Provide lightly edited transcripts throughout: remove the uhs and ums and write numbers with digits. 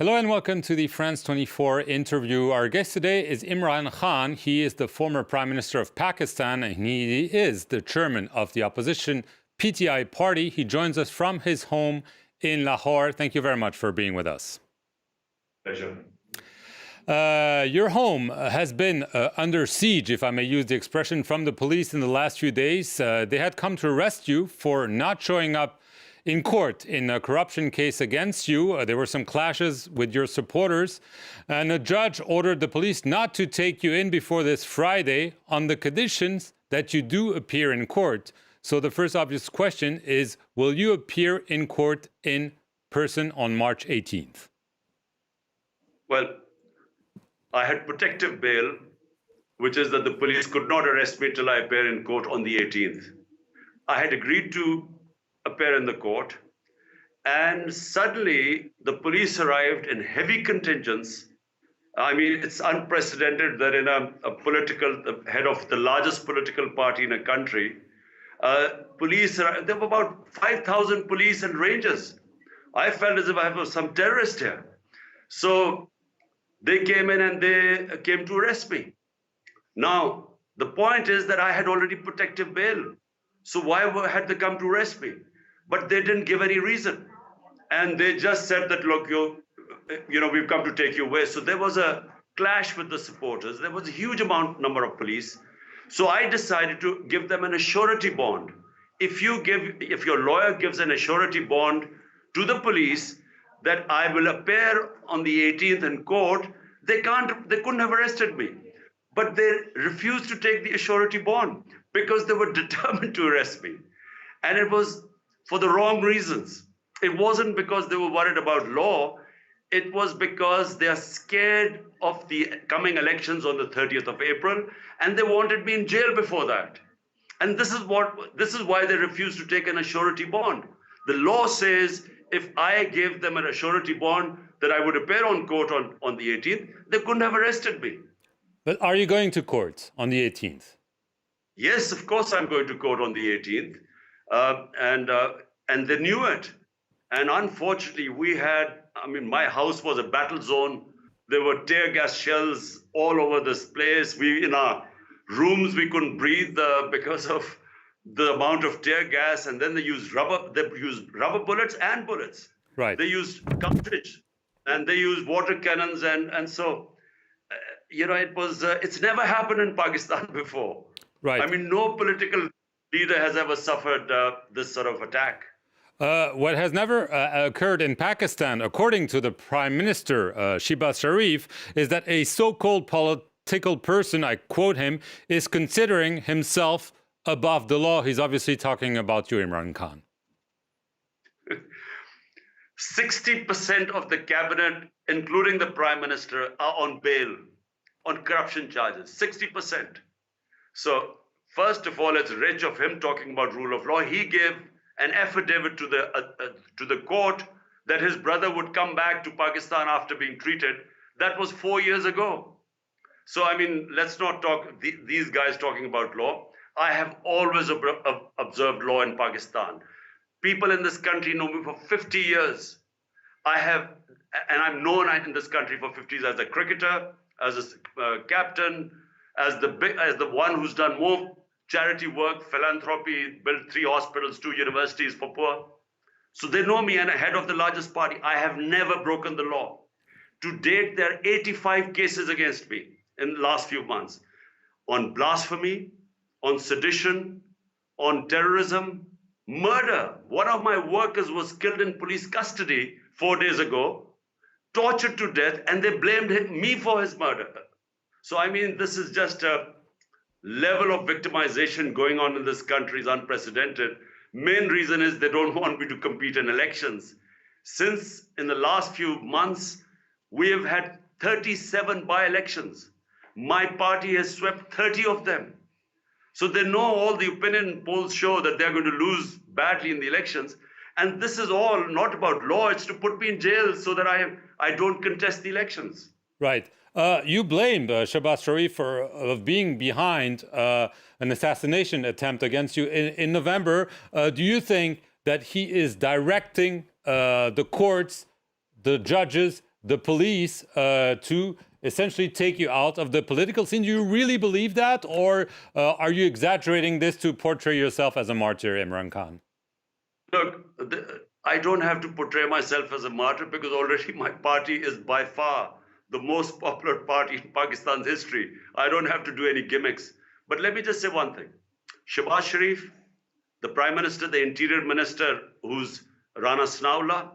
Hello and welcome to the France 24 interview. Our guest today is Imran Khan. He is the former Prime Minister of Pakistan and he is the chairman of the opposition PTI party. He joins us from his home in Lahore. Thank you very much for being with us. Pleasure. Your home has been under siege, if I may use the expression, from the police in the last few days. They had come to arrest you for not showing up in court in a corruption case against you. There were some clashes with your supporters, and a judge ordered the police not to take you in before this Friday on the conditions that you do appear in court. So the first obvious question is, will you appear in court in person on March 18th? Well, I had protective bail, which is that the police could not arrest me till I appear in court on the 18th. I had agreed to appear in the court, and suddenly the police arrived in heavy contingents. I mean, it's unprecedented that in the head of the largest political party in a country, police, there were about 5,000 police and rangers. I felt as if I was some terrorist here. So they came in and they came to arrest me. Now, the point is that I had already protective bail. So why had they come to arrest me? But they didn't give any reason. And they just said that, look, we've come to take you away. So there was a clash with the supporters. There was a huge number of police. So I decided to give them an surety bond. If your lawyer gives an surety bond to the police that I will appear on the 18th in court, they couldn't have arrested me. But they refused to take the surety bond because they were determined to arrest me. And it was for the wrong reasons. It wasn't because they were worried about law. It was because they are scared of the coming elections on the 30th of April, and they wanted me in jail before that. And this is why they refused to take an surety bond. The law says if I gave them a surety bond that I would appear on court on the 18th, they couldn't have arrested me. But are you going to court on the 18th? Yes, of course I'm going to court on the 18th. And they knew it. And unfortunately, my house was a battle zone. There were tear gas shells all over this place. In our rooms, we couldn't breathe because of the amount of tear gas. And then they used rubber bullets and bullets. Right. They used cartridge and they used water cannons. And so, it's never happened in Pakistan before. Right. I mean, no political leader has ever suffered this sort of attack. What has never occurred in Pakistan, according to the Prime Minister, Shehbaz Sharif, is that a so-called political person, I quote him, is considering himself above the law. He's obviously talking about you, Imran Khan. 60% of the cabinet, including the Prime Minister, are on bail, on corruption charges, 60%. So, first of all, it's rich of him talking about rule of law. He gave an affidavit to the court that his brother would come back to Pakistan after being treated. That was 4 years ago. So, I mean, let's not talk, these guys talking about law. I have always observed law in Pakistan. People in this country know me for 50 years. I'm known in this country for 50 years as a cricketer, as a captain, as the one who's done more charity work, philanthropy, built 3 hospitals, 2 universities for poor. So they know me, and head of the largest party. I have never broken the law. To date, there are 85 cases against me in the last few months on blasphemy, on sedition, on terrorism, murder. One of my workers was killed in police custody 4 days ago, tortured to death, and they blamed me for his murder. So, I mean, this is just a level of victimization going on in this country is unprecedented. Main reason is they don't want me to compete in elections. Since in the last few months, we have had 37 by-elections. My party has swept 30 of them. So they know all the opinion polls show that they're going to lose badly in the elections. And this is all not about law. It's to put me in jail so that I don't contest the elections. Right. You blamed Shehbaz Sharif for being behind an assassination attempt against you in November. Do you think that he is directing the courts, the judges, the police to essentially take you out of the political scene. Do you really believe that, or are you exaggerating this to portray yourself as a martyr, Imran Khan? Look, I don't have to portray myself as a martyr because already my party is by far the most popular party in Pakistan's history. I don't have to do any gimmicks. But let me just say one thing. Shehbaz Sharif, the Prime Minister, the Interior Minister, who's Rana Sanaullah,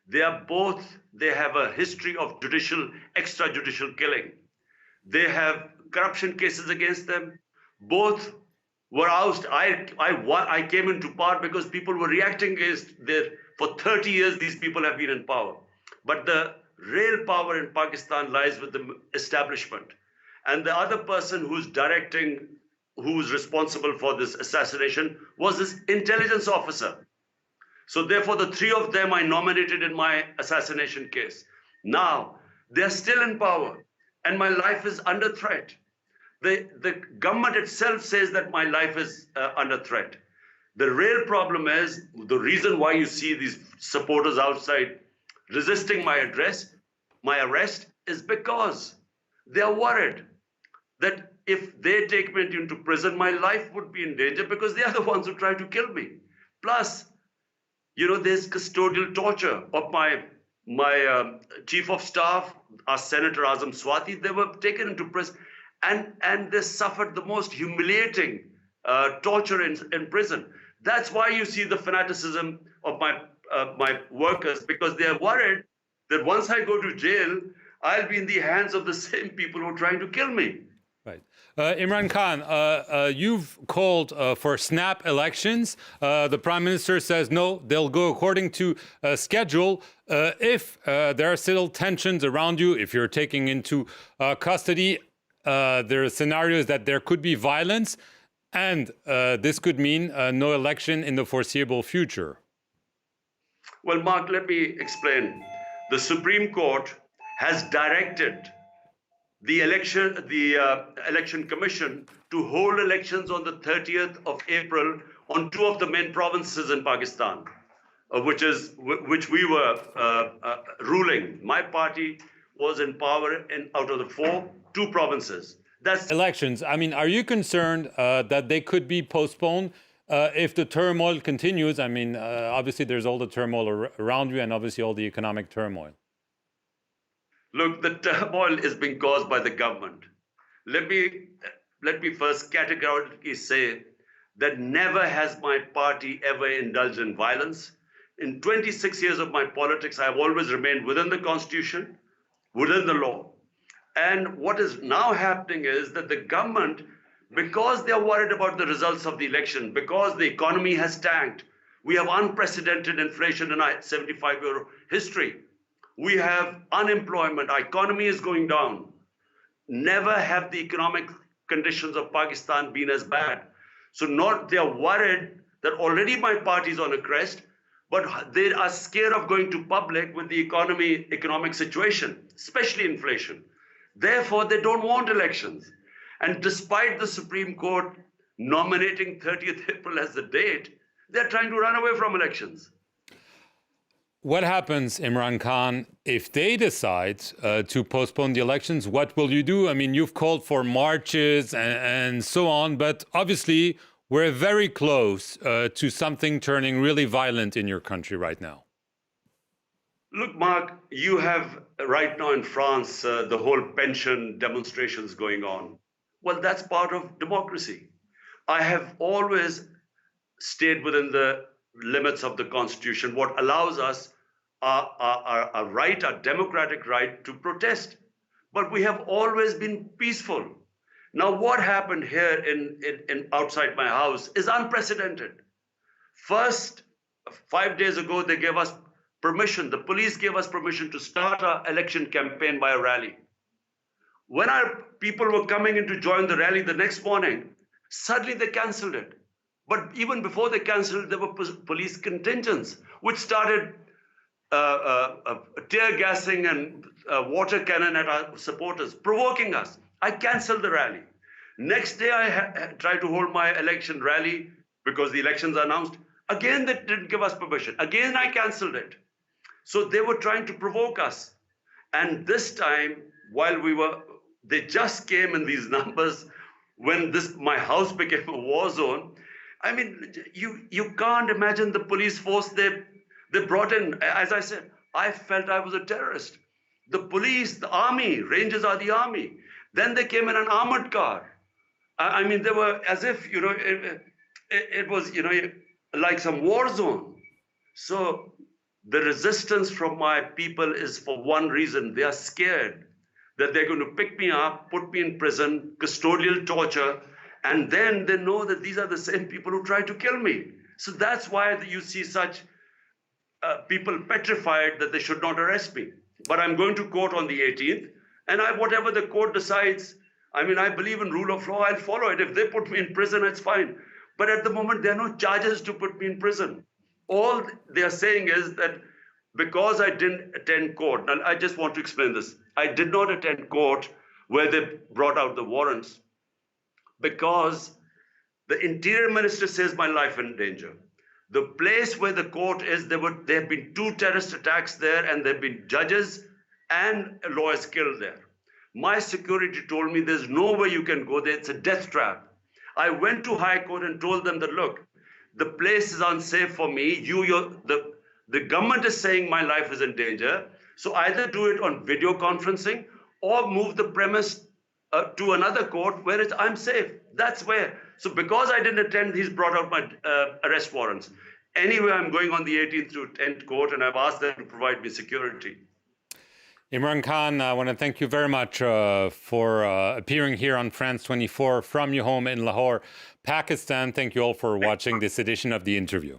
they have a history of extrajudicial killing. They have corruption cases against them. Both were ousted. I came into power because people were reacting against for 30 years, these people have been in power. But the real power in Pakistan lies with the establishment. And the other person who's responsible for this assassination was this intelligence officer. So therefore, the three of them I nominated in my assassination case. Now, they're still in power and my life is under threat. The government itself says that my life is under threat. The real problem is, the reason why you see these supporters outside resisting my arrest is because they are worried that if they take me into prison, my life would be in danger because they are the ones who try to kill me. Plus, there's custodial torture of my chief of staff, our Senator Azam Swati. They were taken into prison and they suffered the most humiliating torture in prison. That's why you see the fanaticism of my workers, because they are worried that once I go to jail, I'll be in the hands of the same people who are trying to kill me. Right. Imran Khan, you've called for snap elections. The Prime Minister says no, they'll go according to schedule. If there are still tensions around you, if you're taking into custody, there are scenarios that there could be violence, and this could mean no election in the foreseeable future. Well, Mark, let me explain. The Supreme Court has directed the election commission to hold elections on the 30th of April on two of the main provinces in Pakistan, which we were ruling. My party was in power out of the two provinces. That's elections. I mean, are you concerned that they could be postponed if the turmoil continues? I mean, obviously there's all the turmoil around you and obviously all the economic turmoil. Look, the turmoil is being caused by the government. Let me first categorically say that never has my party ever indulged in violence. In 26 years of my politics, I have always remained within the constitution, within the law. And what is now happening is that the government, because they are worried about the results of the election, because the economy has tanked, we have unprecedented inflation in our 75-year history. We have unemployment, our economy is going down. Never have the economic conditions of Pakistan been as bad. So they are worried that already my party is on a crest, but they are scared of going to public with the economic situation, especially inflation. Therefore, they don't want elections. And despite the Supreme Court nominating 30th April as the date, they're trying to run away from elections. What happens, Imran Khan, if they decide to postpone the elections? What will you do? I mean, you've called for marches and so on, but obviously we're very close to something turning really violent in your country right now. Look, Mark, you have right now in France the whole pension demonstrations going on. Well, that's part of democracy. I have always stayed within the limits of the Constitution, what allows us a right, a democratic right to protest. But we have always been peaceful. Now, what happened here in outside my house is unprecedented. First, 5 days ago, they gave us permission, the police gave us permission to start our election campaign by a rally. When our people were coming in to join the rally the next morning, suddenly they canceled it. But even before they canceled, there were police contingents, which started tear gassing and water cannon at our supporters, provoking us. I canceled the rally. Next day, I tried to hold my election rally because the elections are announced. Again, they didn't give us permission. Again, I canceled it. So they were trying to provoke us. And this time, they just came in these numbers when my house became a war zone. I mean, you can't imagine the police force they brought in. As I said, I felt I was a terrorist. The police, the army, Rangers are the army. Then they came in an armored car. I mean, they were as if, it was, like some war zone. So the resistance from my people is for one reason. They are scared that they're going to pick me up, put me in prison, custodial torture, and then they know that these are the same people who tried to kill me. So that's why you see such people petrified that they should not arrest me. But I'm going to court on the 18th, and whatever the court decides, I mean, I believe in rule of law, I'll follow it. If they put me in prison, it's fine. But at the moment, there are no charges to put me in prison. All they are saying is that because I didn't attend court, and I just want to explain this. I did not attend court where they brought out the warrants because the interior minister says my life in danger. The place where the court is, there have been 2 terrorist attacks there, and there have been judges and lawyers killed there. My security told me there's no way you can go there. It's a death trap. I went to High Court and told them that, look, the place is unsafe for me. The government is saying my life is in danger. So either do it on video conferencing or move the premise to another court where I'm safe. That's where. So because I didn't attend, he's brought out my arrest warrants. Anyway, I'm going on the 18th to attend court, and I've asked them to provide me security. Imran Khan, I want to thank you very much for appearing here on France 24 from your home in Lahore, Pakistan. Thank you all for watching this edition of The Interview.